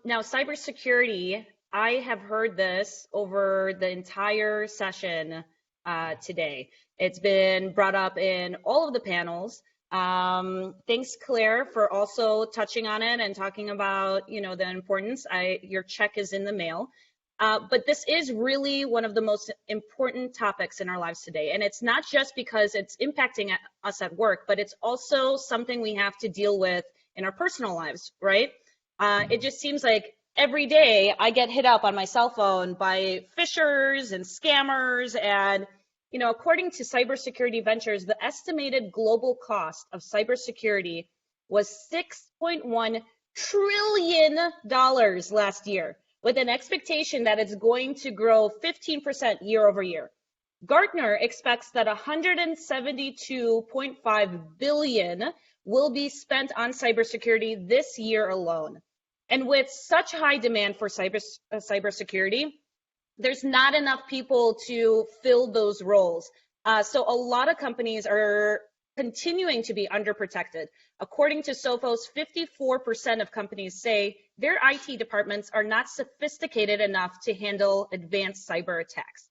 Now, cybersecurity, I have heard this over the entire session today. It's been brought up in all of the panels. Thanks, Claire, for also touching on it and talking about, the importance. Your check is in the mail. But this is really one of the most important topics in our lives today. And it's not just because it's impacting us at work, but it's also something we have to deal with in our personal lives, right? It just seems like every day I get hit up on my cell phone by phishers and scammers. And, according to Cybersecurity Ventures, the estimated global cost of cybersecurity was $6.1 trillion last year, with an expectation that it's going to grow 15% year over year. Gartner expects that $172.5 billion will be spent on cybersecurity this year alone. And with such high demand for cybersecurity, there's not enough people to fill those roles. So a lot of companies are continuing to be underprotected. According to Sophos, 54% of companies say their IT departments are not sophisticated enough to handle advanced cyber attacks.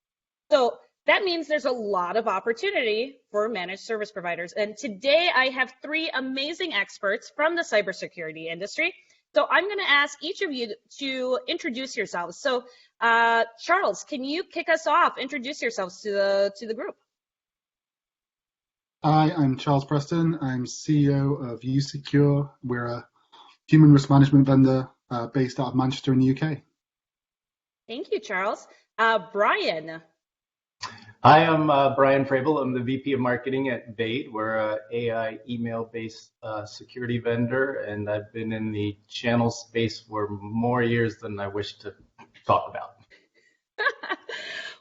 So that means there's a lot of opportunity for managed service providers. And today I have three amazing experts from the cybersecurity industry. So I'm going to ask each of you to introduce yourselves. So Charles, can you kick us off? Introduce yourselves to the group. Hi, I'm Charles Preston. I'm CEO of uSecure. We're a human risk management vendor based out of Manchester in the UK. Thank you, Charles. Brian. Hi, I'm Brian Frabel. I'm the VP of Marketing at Vate. We're an AI email-based security vendor, and I've been in the channel space for more years than I wish to talk about.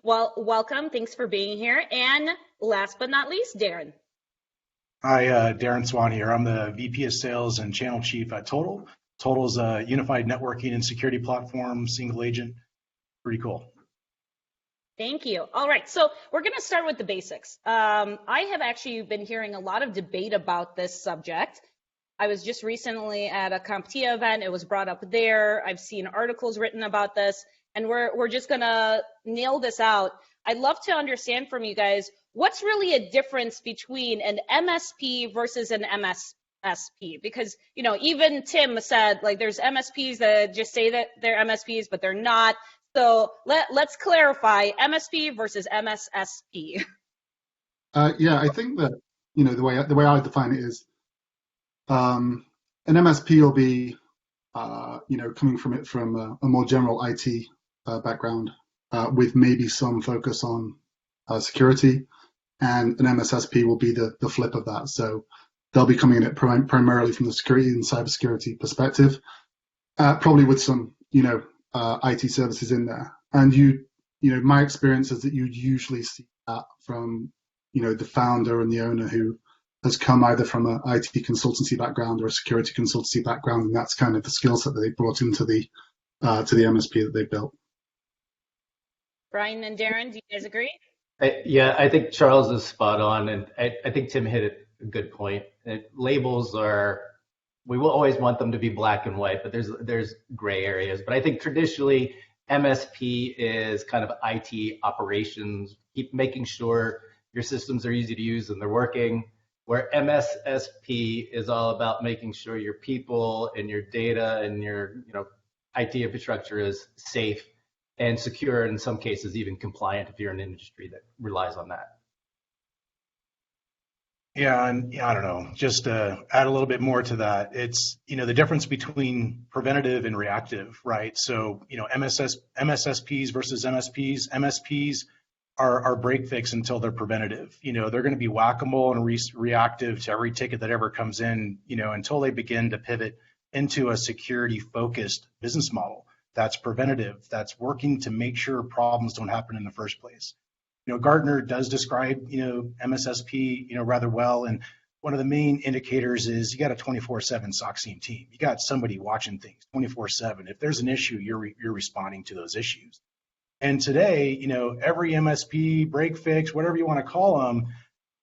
Well, welcome. Thanks for being here. And last but not least, Darren. Hi, Darren Swan here. I'm the VP of Sales and Channel Chief at Total. Total is a unified networking and security platform, single agent. Pretty cool. Thank you. All right, so we're going to start with the basics. I have actually been hearing a lot of debate about this subject. I was just recently at a CompTIA event. It was brought up there. I've seen articles written about this, and we're just going to nail this out. I'd love to understand from you guys, what's really a difference between an MSP versus an MSP? Because, even Tim said, there's MSPs that just say that they're MSPs, but they're not. So let's clarify MSP versus MSSP. Yeah, I think that the way I define it is an MSP will be coming from a more general IT background with maybe some focus on security, and an MSSP will be the flip of that. So they'll be coming in it primarily from the security and cybersecurity perspective, probably with some IT services in there. And my experience is that you usually see that from the founder and the owner who has come either from an IT consultancy background or a security consultancy background, and that's kind of the skill set that they brought into the MSP that they built. Brian and Darren, do you guys agree? Yeah, I think Charles is spot on, and I think Tim hit a good point. Labels we will always want them to be black and white, but there's gray areas. But I think traditionally MSP is kind of IT operations, keep making sure your systems are easy to use and they're working, where MSSP is all about making sure your people and your data and your IT infrastructure is safe and secure, in some cases even compliant if you're in an industry that relies on that. Yeah, and I don't know, just to add a little bit more to that, it's, the difference between preventative and reactive, right? So, MSSPs versus MSPs. MSPs are break fix until they're preventative. They're going to be whack-a-mole and reactive to every ticket that ever comes in, until they begin to pivot into a security-focused business model that's preventative, that's working to make sure problems don't happen in the first place. Gartner does describe, MSSP, rather well. And one of the main indicators is you got a 24/7 SOC team. You got somebody watching things 24/7. If there's an issue, you're responding to those issues. And today, every MSP, break fix, whatever you want to call them,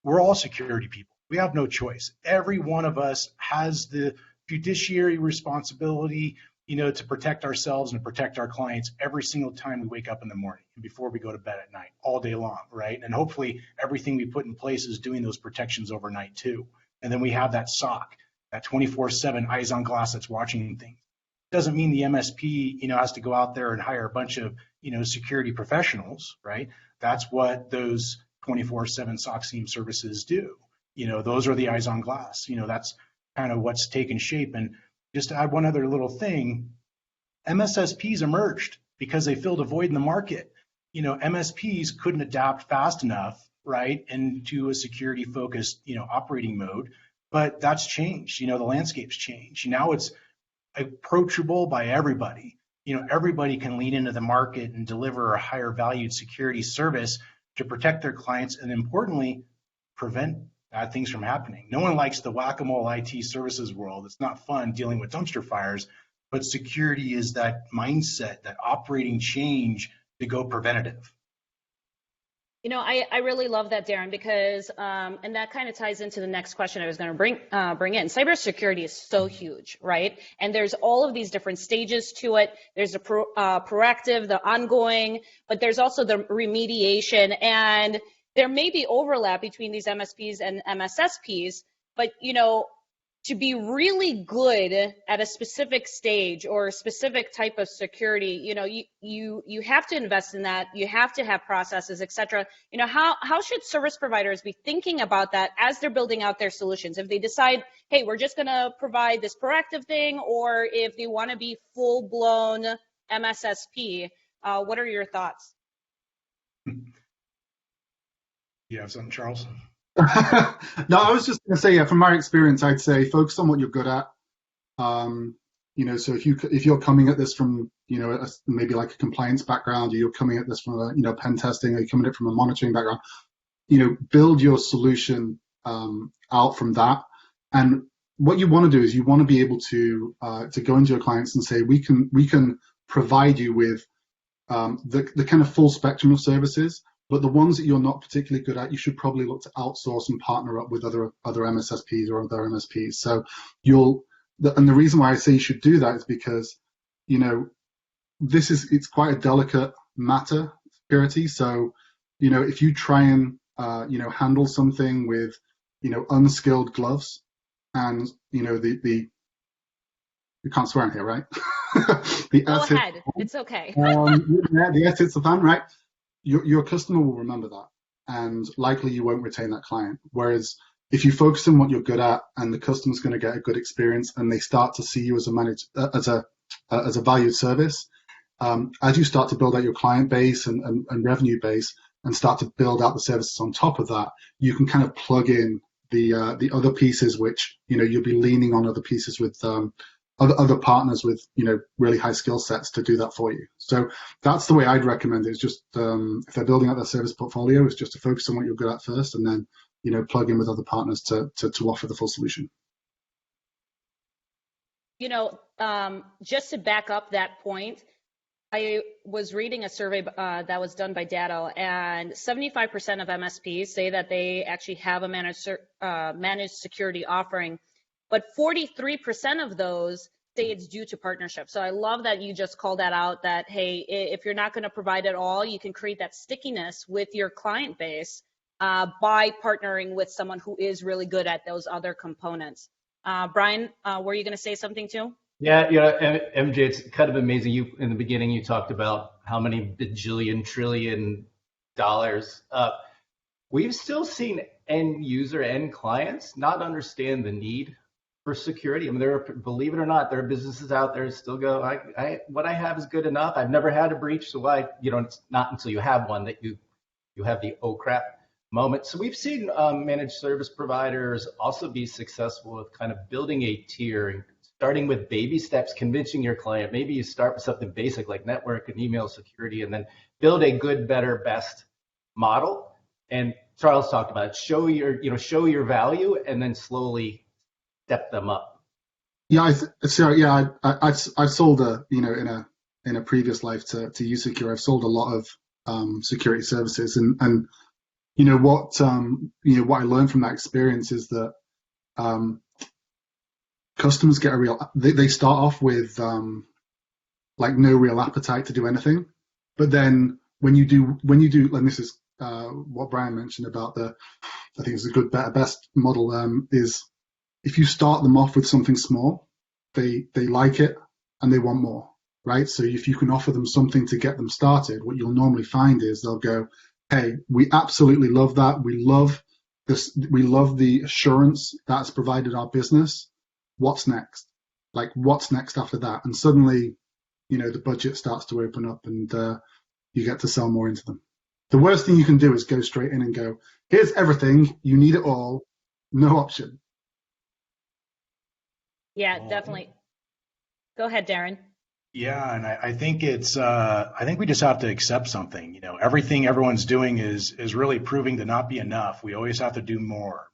we're all security people. We have no choice. Every one of us has the fiduciary responsibility, to protect ourselves and protect our clients every single time we wake up in the morning and before we go to bed at night, all day long, right? And hopefully everything we put in place is doing those protections overnight too. And then we have that SOC, that 24/7 eyes on glass that's watching things. Doesn't mean the MSP, has to go out there and hire a bunch of, security professionals, right? That's what those 24/7 SOC team services do. Those are the eyes on glass. That's kind of what's taken shape. And just to add one other little thing, MSSPs emerged because they filled a void in the market. MSPs couldn't adapt fast enough, right, into a security-focused, operating mode. But that's changed. The landscape's changed. Now it's approachable by everybody. Everybody can lean into the market and deliver a higher valued security service to protect their clients and, importantly, prevent bad things from happening. No one likes the whack-a-mole IT services world. It's not fun dealing with dumpster fires, but security is that mindset, that operating change to go preventative. I really love that, Darren, because and that kind of ties into the next question I was going to bring in. Cybersecurity is so huge, right? And there's all of these different stages to it. There's the proactive, the ongoing, but there's also the remediation, and there may be overlap between these MSPs and MSSPs, but to be really good at a specific stage or a specific type of security, you have to invest in that. You have to have processes, et cetera. How should service providers be thinking about that as they're building out their solutions? If they decide, hey, we're just going to provide this proactive thing, or if they want to be full-blown MSSP, what are your thoughts? You have something, Charles? No, I was just going to say, yeah, from my experience, I'd say focus on what you're good at. So if you're coming at this from, maybe like a compliance background, or you're coming at this from a, pen testing, or you're coming at it from a monitoring background, build your solution out from that. And what you want to do is you want to be able to go into your clients and say, we can provide you with the kind of full spectrum of services. But the ones that you're not particularly good at, you should probably look to outsource and partner up with other MSSPs or other MSPs. So and the reason why I say you should do that is because, it's quite a delicate matter, security. So, if you try and, handle something with, unskilled gloves and, you can't swear in here, right? Go ahead. It's okay. The S hits the fan, right? Your customer will remember that, and likely you won't retain that client. Whereas if you focus on what you're good at, and the customer's going to get a good experience, and they start to see you as a valued service, as you start to build out your client base and revenue base, and start to build out the services on top of that, you can kind of plug in the other pieces, which you'll be leaning on other pieces with other partners with really high skill sets to do that for you. So that's the way I'd recommend it. It's just if they're building out their service portfolio, it's just to focus on what you're good at first, and then plug in with other partners to offer the full solution. Just to back up that point, I was reading a survey that was done by Datto, and 75% of MSPs say that they actually have a managed security offering. But 43% of those say it's due to partnership. So I love that you just called that out, that, hey, if you're not going to provide it all, you can create that stickiness with your client base by partnering with someone who is really good at those other components. Brian, were you going to say something too? Yeah, MJ, it's kind of amazing. In the beginning, you talked about how many bajillion, trillion dollars. We've still seen end clients not understand the need for security. I mean, believe it or not, there are businesses out there that still go, what I have is good enough. I've never had a breach, so why? It's not until you have one that you have the oh crap moment. So we've seen managed service providers also be successful with kind of building a tier and starting with baby steps, convincing your client. Maybe you start with something basic like network and email security, and then build a good, better, best model. And Charles talked about it. Show your value, and then slowly step them up. Yeah, I've sold in a previous life to USecure. I've sold a lot of security services, and what I learned from that experience is that customers get they start off with like no real appetite to do anything, but then when you do, and this is what Brian mentioned about I think it's a good, better, best model, is if you start them off with something small, they like it and they want more, right? So if you can offer them something to get them started, what you'll normally find is they'll go, hey, we absolutely love that. We love this. We love the assurance that's provided our business. What's next? Like, what's next after that? And suddenly, the budget starts to open up and you get to sell more into them. The worst thing you can do is go straight in and go, here's everything. You need it all. No option. Yeah, definitely. Go ahead, Darren. Yeah, and I think I think we just have to accept something. Everything everyone's doing is really proving to not be enough. We always have to do more.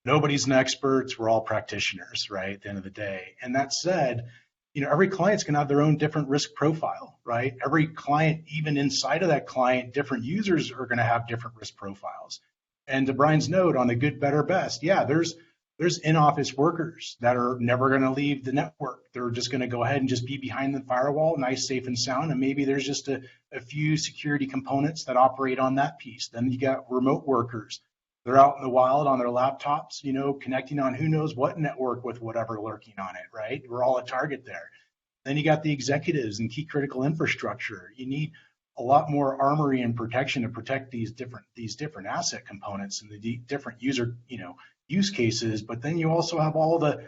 Nobody's an expert. We're all practitioners, right? At the end of the day. And that said, every client's going to have their own different risk profile, right? Every client, even inside of that client, different users are going to have different risk profiles. And to Brian's note on the good, better, best, yeah, there's in-office workers that are never going to leave the network. They're just going to go ahead and just be behind the firewall, nice, safe, and sound. And maybe there's just a few security components that operate on that piece. Then you got remote workers. They're out in the wild on their laptops, connecting on who knows what network with whatever lurking on it, right? We're all a target there. Then you got the executives and key critical infrastructure. You need a lot more armory and protection to protect these different asset components and the different user, use cases. But then you also have all the,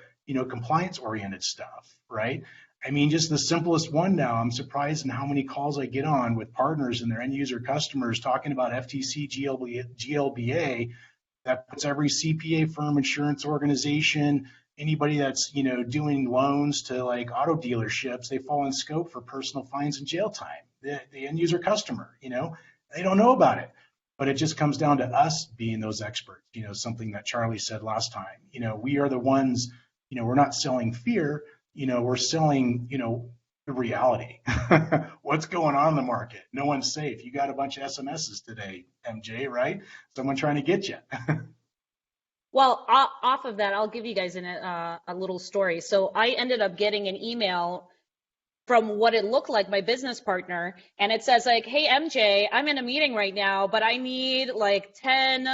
compliance oriented stuff, right? I mean, just the simplest one now, I'm surprised in how many calls I get on with partners and their end user customers talking about FTC, GLBA, that puts every CPA firm, insurance organization, anybody that's, doing loans to like auto dealerships, they fall in scope for personal fines and jail time. The end user customer, they don't know about it. But it just comes down to us being those experts, something that Charlie said last time. We are the ones, we're not selling fear, we're selling, the reality. What's going on in the market? No one's safe. You got a bunch of SMSs today, MJ, right? Someone trying to get you. Well, off of that, I'll give you guys a little story. So I ended up getting an email from what it looked like my business partner, and it says like, hey MJ, I'm in a meeting right now, but I need like 10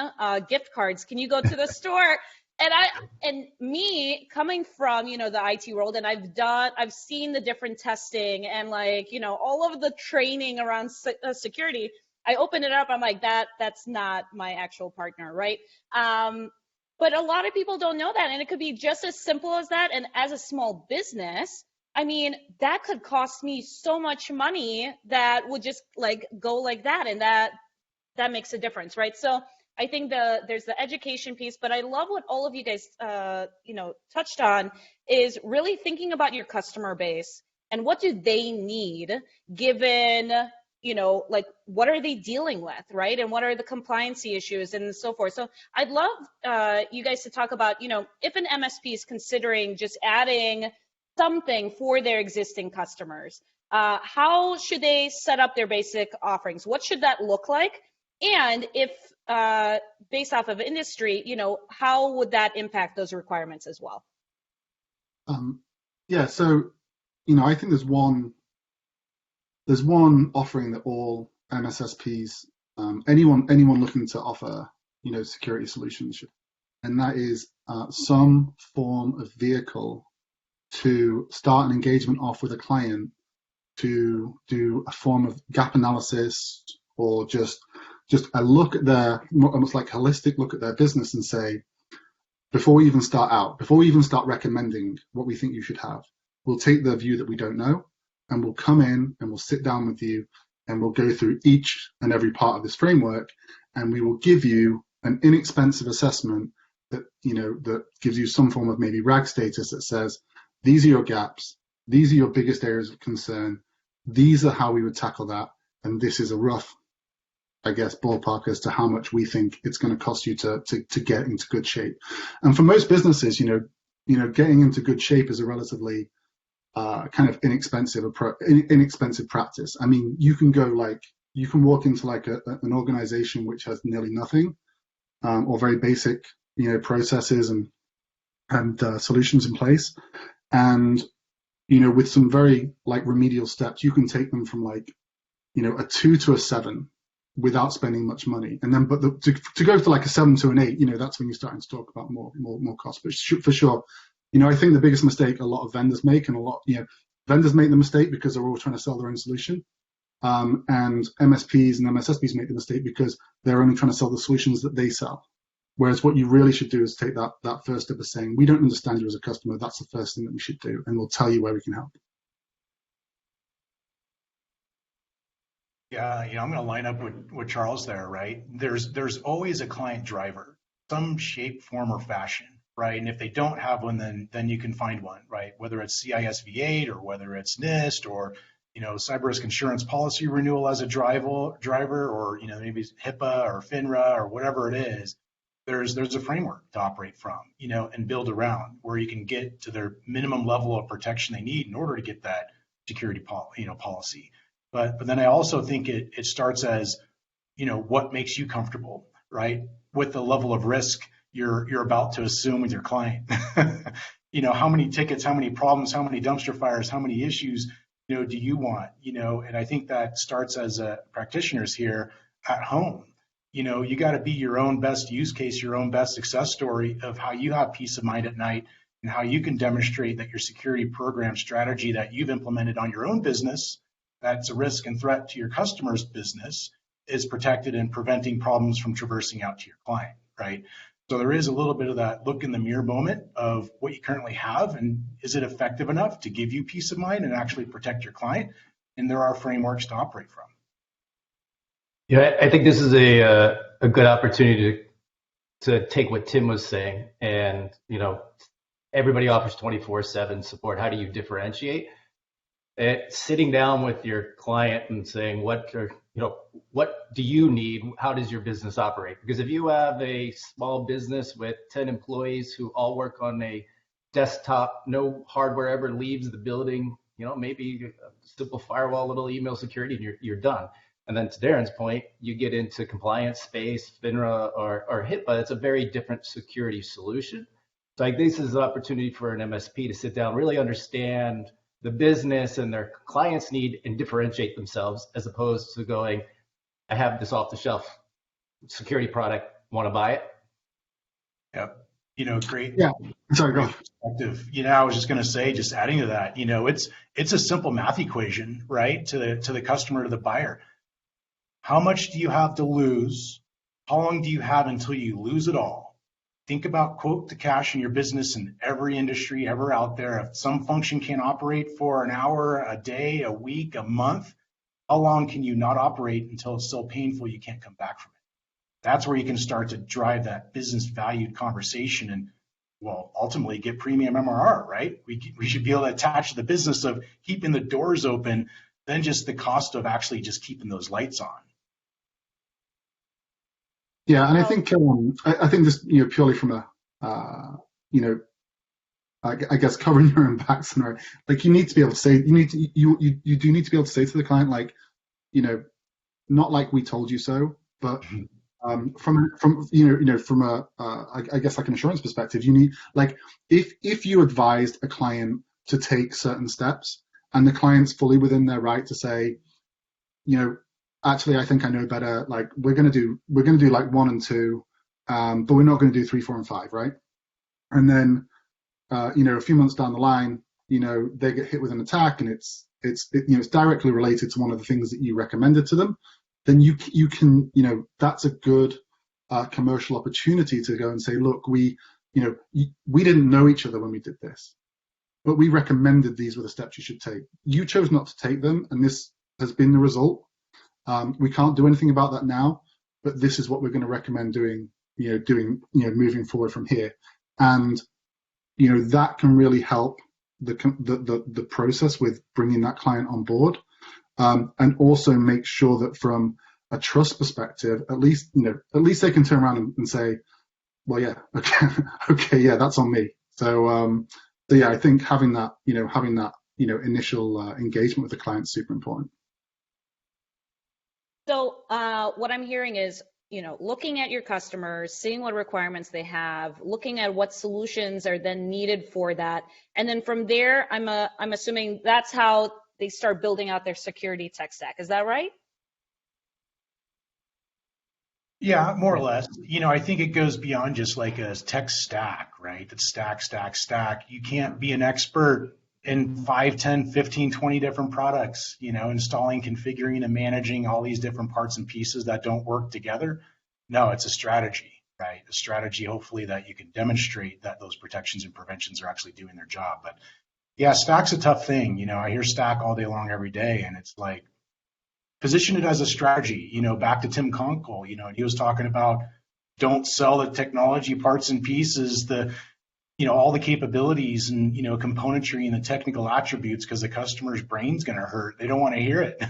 gift cards. Can you go to the store? And me coming from, the IT world, and I've seen the different testing and like, all of the training around security. I open it up, I'm like, that's not my actual partner, right? But a lot of people don't know that, and it could be just as simple as that. And as a small business, I mean, that could cost me so much money that would just like go like that, and that makes a difference, right? So I think there's the education piece, but I love what all of you guys touched on, is really thinking about your customer base and what do they need given like what are they dealing with, right? And what are the compliancy issues and so forth. So I'd love you guys to talk about, if an MSP is considering just adding something for their existing customers, how should they set up their basic offerings? What should that look like? And if based off of industry, how would that impact those requirements as well? Yeah, so I think there's one offering that all MSSPs, anyone looking to offer security solutions should, and that is some form of vehicle to start an engagement off with a client to do a form of gap analysis, or just a look at their, almost like holistic look at their business and say, before we even start recommending what we think you should have, we'll take the view that we don't know, and we'll come in and we'll sit down with you and we'll go through each and every part of this framework, and we will give you an inexpensive assessment that that gives you some form of maybe RAG status that says, these are your gaps, these are your biggest areas of concern, these are how we would tackle that, and this is a rough, I guess, ballpark as to how much we think it's going to cost you to get into good shape. And for most businesses, getting into good shape is a relatively kind of inexpensive practice. I mean, you can go like you can walk into like an organization which has nearly nothing, or very basic, processes and solutions in place. And, with some very like remedial steps, you can take them from like, a 2 to a 7 without spending much money. And then, but to go to like a 7 to an 8, that's when you're starting to talk about more cost. But for sure, I think the biggest mistake a lot of vendors make, and vendors make the mistake because they're all trying to sell their own solution. And MSPs and MSSPs make the mistake because they're only trying to sell the solutions that they sell. Whereas what you really should do is take that first step of saying, we don't understand you as a customer. That's the first thing that we should do, and we'll tell you where we can help. Yeah, I'm going to line up with Charles there, right? There's always a client driver, some shape, form, or fashion, right? And if they don't have one, then you can find one, right? Whether it's CISV8 or whether it's NIST or cyber risk insurance policy renewal as a driver, or maybe it's HIPAA or FINRA or whatever it is. There's a framework to operate from, and build around where you can get to their minimum level of protection they need in order to get that security policy. But then I also think it starts as, what makes you comfortable, right? With the level of risk you're about to assume with your client. How many tickets, how many problems, how many dumpster fires, how many issues, do you want? And I think that starts as practitioners here at home. You got to be your own best use case, your own best success story of how you have peace of mind at night and how you can demonstrate that your security program strategy that you've implemented on your own business, that's a risk and threat to your customer's business, is protected and preventing problems from traversing out to your client, right? So there is a little bit of that look in the mirror moment of what you currently have, and is it effective enough to give you peace of mind and actually protect your client? And there are frameworks to operate from. Yeah, I think this is a good opportunity to take what Tim was saying, and everybody offers 24/7 support. How do you differentiate? Sitting down with your client and saying, what do you need? How does your business operate? Because if you have a small business with 10 employees who all work on a desktop, no hardware ever leaves the building, maybe a simple firewall, little email security, and you're done. And then to Darren's point, you get into compliance space, FINRA or HIPAA. It's a very different security solution. So this is an opportunity for an MSP to sit down, really understand the business and their clients' need and differentiate themselves, as opposed to going, I have this off-the-shelf security product, want to buy it? Yep. Great. Yeah. Sorry, go. Perspective. I was just going to say, just adding to that, it's a simple math equation, right? To the customer, to the buyer. How much do you have to lose? How long do you have until you lose it all? Think about quote to cash in your business in every industry ever out there. If some function can't operate for an hour, a day, a week, a month, how long can you not operate until it's so painful you can't come back from it? That's where you can start to drive that business valued conversation and, ultimately get premium MRR, right? We should be able to attach the business of keeping the doors open than just the cost of actually just keeping those lights on. Yeah, and I think this, purely from a, I guess covering your own back scenario, like you need to be able to say, you do need to be able to say to the client, like, not like we told you so, but from a I guess like an assurance perspective, you need, like, if you advised a client to take certain steps and the client's fully within their right to say, actually, I think I know better. Like we're gonna do like 1 and 2, but we're not gonna do 3, 4, and 5, right? And then, a few months down the line, they get hit with an attack, and it's directly related to one of the things that you recommended to them. Then you can, that's a good commercial opportunity to go and say, look, we didn't know each other when we did this, but we recommended these were the steps you should take. You chose not to take them, and this has been the result. We can't do anything about that now, but this is what we're going to recommend doing, moving forward from here. And, that can really help the process with bringing that client on board, and also make sure that from a trust perspective, at least they can turn around and say, well, yeah, okay, yeah, that's on me. So yeah, I think having that initial engagement with the client is super important. So what I'm hearing is, looking at your customers, seeing what requirements they have, looking at what solutions are then needed for that, and then from there, I'm assuming that's how they start building out their security tech stack. Is that right? Yeah, more or less. I think it goes beyond just like a tech stack, right? It's stack, stack, stack. You can't be an expert in 5, 10, 15, 20 different products, installing, configuring, and managing all these different parts and pieces that don't work together. No, it's a strategy, right? A strategy, hopefully, that you can demonstrate that those protections and preventions are actually doing their job. But yeah, stack's a tough thing. I hear stack all day long every day, and it's like, position it as a strategy, back to Tim Conkle, and he was talking about don't sell the technology parts and pieces, all the capabilities and, componentry and the technical attributes, because the customer's brain's going to hurt. They don't want to hear it.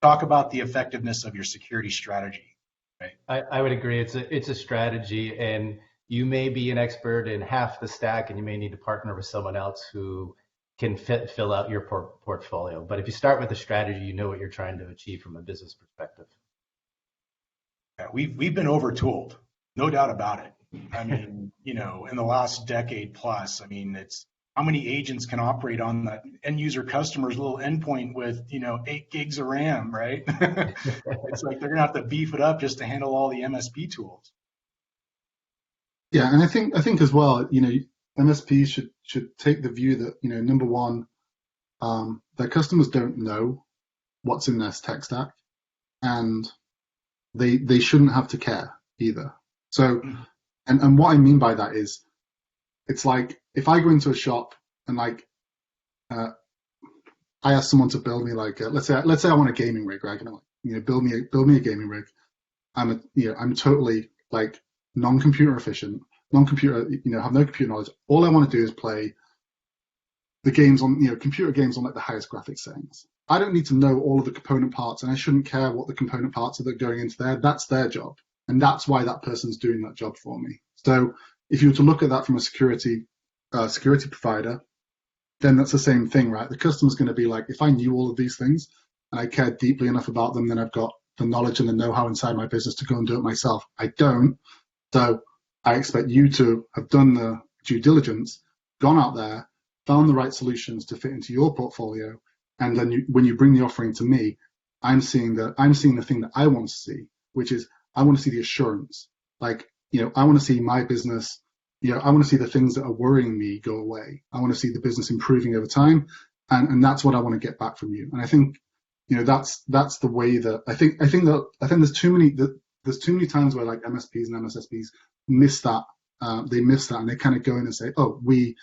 Talk about the effectiveness of your security strategy. Right? I would agree. It's a strategy, and you may be an expert in half the stack, and you may need to partner with someone else who can fill out your portfolio. But if you start with a strategy, you know what you're trying to achieve from a business perspective. Yeah, we've been overtooled, no doubt about it. I mean, in the last decade plus, it's how many agents can operate on that end user customer's little endpoint with 8 gigs of RAM, right? It's like they're gonna have to beef it up just to handle all the MSP tools. Yeah, and I think as well, MSPs should take the view that, number one, their customers don't know what's in their tech stack, and they shouldn't have to care either. So, and what I mean by that is, it's like if I go into a shop and I ask someone to build me let's say I want a gaming rig, right? Build me a gaming rig. I'm totally non-computer efficient, have no computer knowledge. All I want to do is play the games on, computer games on the highest graphics settings. I don't need to know all of the component parts, and I shouldn't care what the component parts are that are going into there. That's their job, and that's why that person's doing that job for me. So if you were to look at that from a security provider, then that's the same thing, right? The customer's going to be like, if I knew all of these things and I cared deeply enough about them, then I've got the knowledge and the know-how inside my business to go and do it myself. I don't. So I expect you to have done the due diligence, gone out there, found the right solutions to fit into your portfolio, and then when you bring the offering to me, I'm seeing the thing that I want to see, which is I want to see the assurance. I want to see my business. I want to see the things that are worrying me go away. I want to see the business improving over time, and that's what I want to get back from you. And I think, that's the way that I think there's too many times where MSPs and MSSPs miss that. They miss that, and they kind of go in and say, oh, we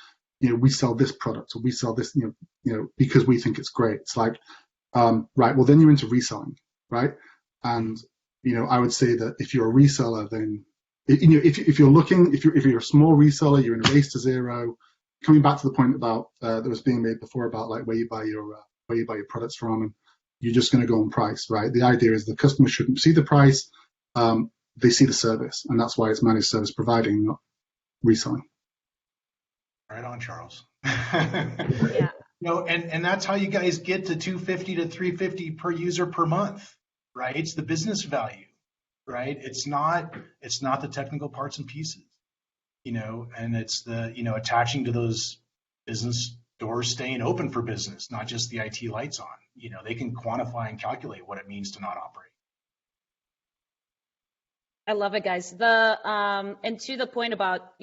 sell this product, or we sell this, because we think it's great. It's like, right, well, then you're into reselling, right? And, I would say that if you're a reseller, then, if you're a small reseller, you're in a race to zero. Coming back to the point about that was being made before about where you buy your products from, and you're just going to go on price, right? The idea is the customer shouldn't see the price, they see the service, and that's why it's managed service providing, not reselling. Right on, Charles. Yeah. And that's how you guys get to $250 to $350 per user per month, right? It's the business value, right? It's not the technical parts and pieces, and it's the, attaching to those business doors staying open for business, not just the IT lights on. They can quantify and calculate what it means to not operate. I love it, guys. And to the point about,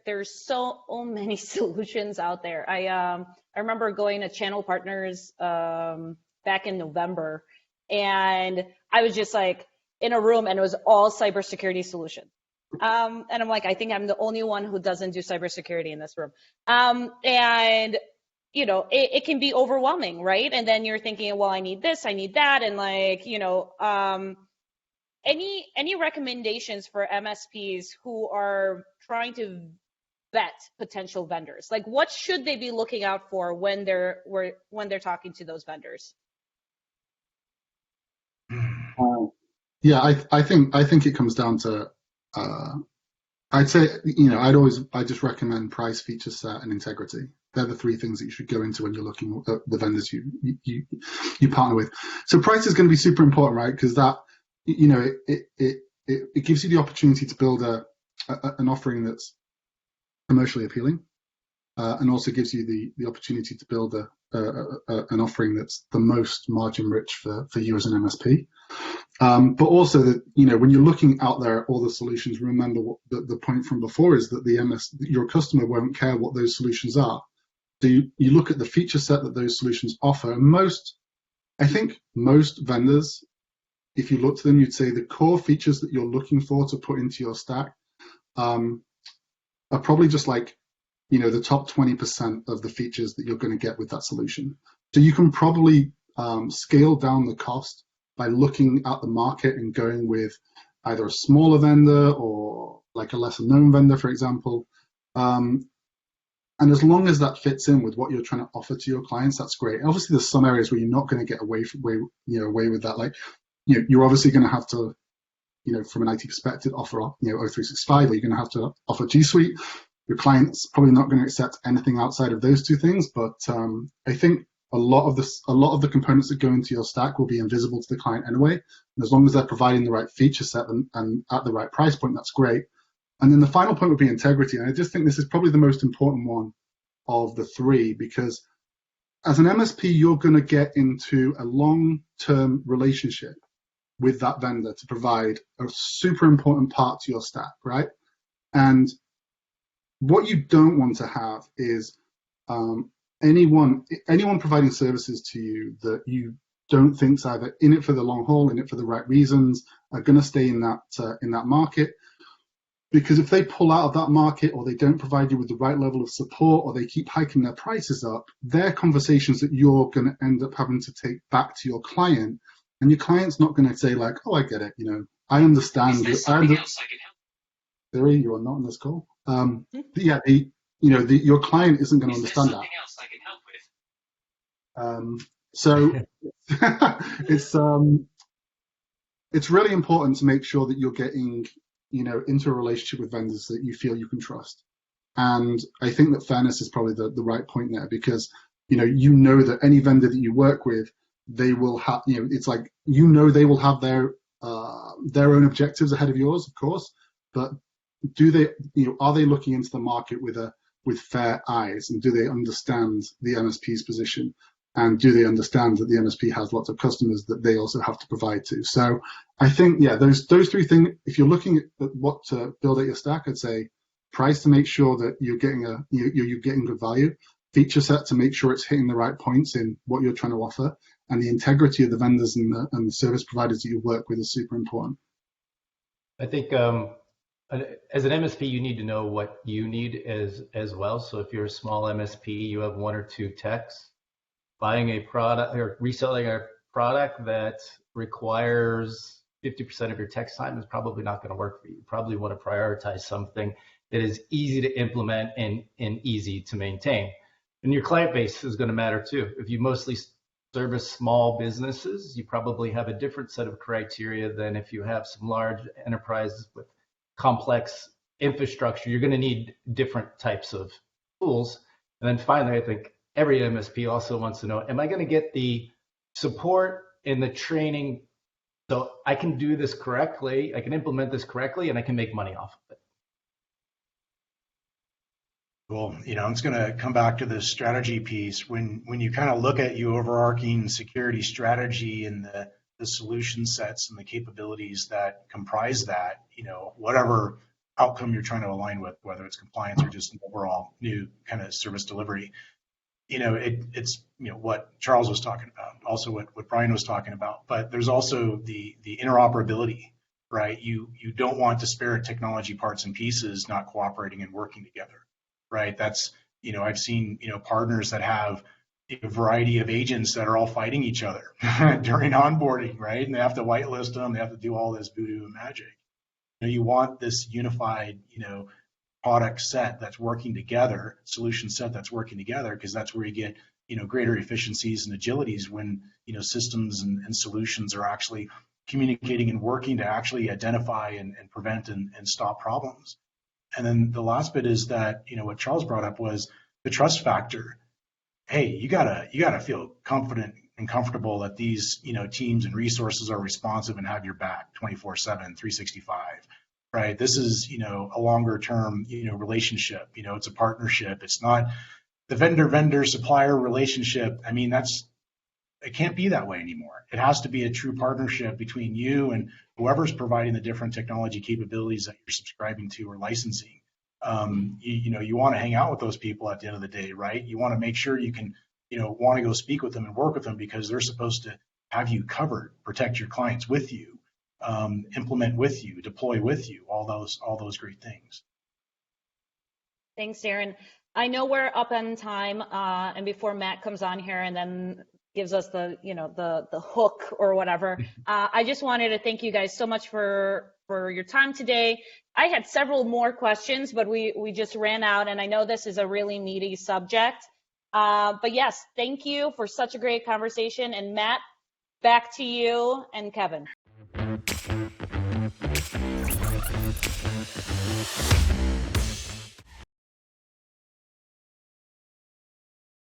there's so many solutions out there. I remember going to Channel Partners back in November, and I was just in a room, and it was all cybersecurity solutions. And I'm like, I think I'm the only one who doesn't do cybersecurity in this room. And it can be overwhelming, right? And then you're thinking, well, I need this, I need that, and any recommendations for MSPs who are trying to vet potential vendors? What should they be looking out for when they're talking to those vendors? Yeah, I think it comes down to I'd say I just recommend price, feature set, and integrity. they're the three things that you should go into when you're looking at the vendors you partner with. So price is going to be super important, right? Because that, it gives you the opportunity to build an offering that's commercially appealing, and also gives you the opportunity to build an offering that's the most margin rich for you as an MSP. But also that, when you're looking out there at all the solutions, remember what the point from before is that your customer won't care what those solutions are. So you look at the feature set that those solutions offer, and I think most vendors, if you look to them, you'd say the core features that you're looking for to put into your stack are probably just like, the top 20% of the features that you're going to get with that solution. So you can probably scale down the cost by looking at the market and going with either a smaller vendor or like a lesser known vendor, for example. And as long as that fits in with what you're trying to offer to your clients, that's great. Obviously, there's some areas where you're not going to get away with that. Like, you're obviously going to have to, from an IT perspective, offer, O365, or you're going to have to offer G Suite. Your client's probably not going to accept anything outside of those two things, but I think a lot of the components that go into your stack will be invisible to the client anyway. And as long as they're providing the right feature set and at the right price point, that's great. And then the final point would be integrity. And I just think this is probably the most important one of the three, because as an MSP, you're going to get into a long-term relationship with that vendor to provide a super important part to your stack, right? And what you don't want to have is anyone providing services to you that you don't think's either in it for the long haul, in it for the right reasons, are going to stay in that market. Because if they pull out of that market, or they don't provide you with the right level of support, or they keep hiking their prices up, they're conversations that you're going to end up having to take back to your client, and your client's not going to say like, "Oh, I get it. I understand." Theory, you are not on this call. Your client isn't going to understand that. So it's really important to make sure that you're getting into a relationship with vendors that you feel you can trust. And I think that fairness is probably the right point there, because that any vendor that you work with, they will have it's like they will have their own objectives ahead of yours, of course, but are they looking into the market with fair eyes, and do they understand the MSP's position, and do they understand that the MSP has lots of customers that they also have to provide to? So I think those three things. If you're looking at what to build out your stack, I'd say price to make sure that you're getting you're getting good value, feature set to make sure it's hitting the right points in what you're trying to offer, and the integrity of the vendors and the service providers that you work with is super important. I think as an MSP, you need to know what you need as well. So if you're a small MSP, you have one or two techs, buying a product or reselling a product that requires 50% of your tech's time is probably not going to work for you. You probably want to prioritize something that is easy to implement and easy to maintain. And your client base is going to matter too. If you mostly service small businesses, you probably have a different set of criteria than if you have some large enterprises with complex infrastructure. You're going to need different types of tools. And then finally, I think every MSP also wants to know, am I going to get the support and the training so I can do this correctly, I can implement this correctly, and I can make money off of it? Well, I'm just going to come back to the strategy piece. When you kind of look at your overarching security strategy and the solution sets and the capabilities that comprise that, whatever outcome you're trying to align with, whether it's compliance or just an overall new kind of service delivery, it's what Charles was talking about, also what Brian was talking about. But there's also the interoperability, right? You don't want disparate technology parts and pieces not cooperating and working together, right? That's I've seen partners that have a variety of agents that are all fighting each other during onboarding, right? And they have to whitelist them. They have to do all this voodoo and magic. You want this unified, product set that's working together, solution set that's working together, because that's where you get, greater efficiencies and agilities when, systems and solutions are actually communicating and working to actually identify and prevent and stop problems. And then the last bit is that, what Charles brought up was the trust factor. Hey, you gotta feel confident and comfortable that these, teams and resources are responsive and have your back 24/7, 365, right? This is, a longer term, relationship. It's a partnership. It's not the vendor supplier relationship. I mean, it can't be that way anymore. It has to be a true partnership between you and whoever's providing the different technology capabilities that you're subscribing to or licensing. You want to hang out with those people at the end of the day, right? You want to make sure you can, want to go speak with them and work with them because they're supposed to have you covered, protect your clients with you, implement with you, deploy with you, all those great things. Thanks, Darren. I know we're up on time, and before Matt comes on here and then gives us the hook or whatever, I just wanted to thank you guys so much for your time today. I had several more questions, but we just ran out, and I know this is a really meaty subject. But yes, thank you for such a great conversation. And Matt, back to you and Kevin.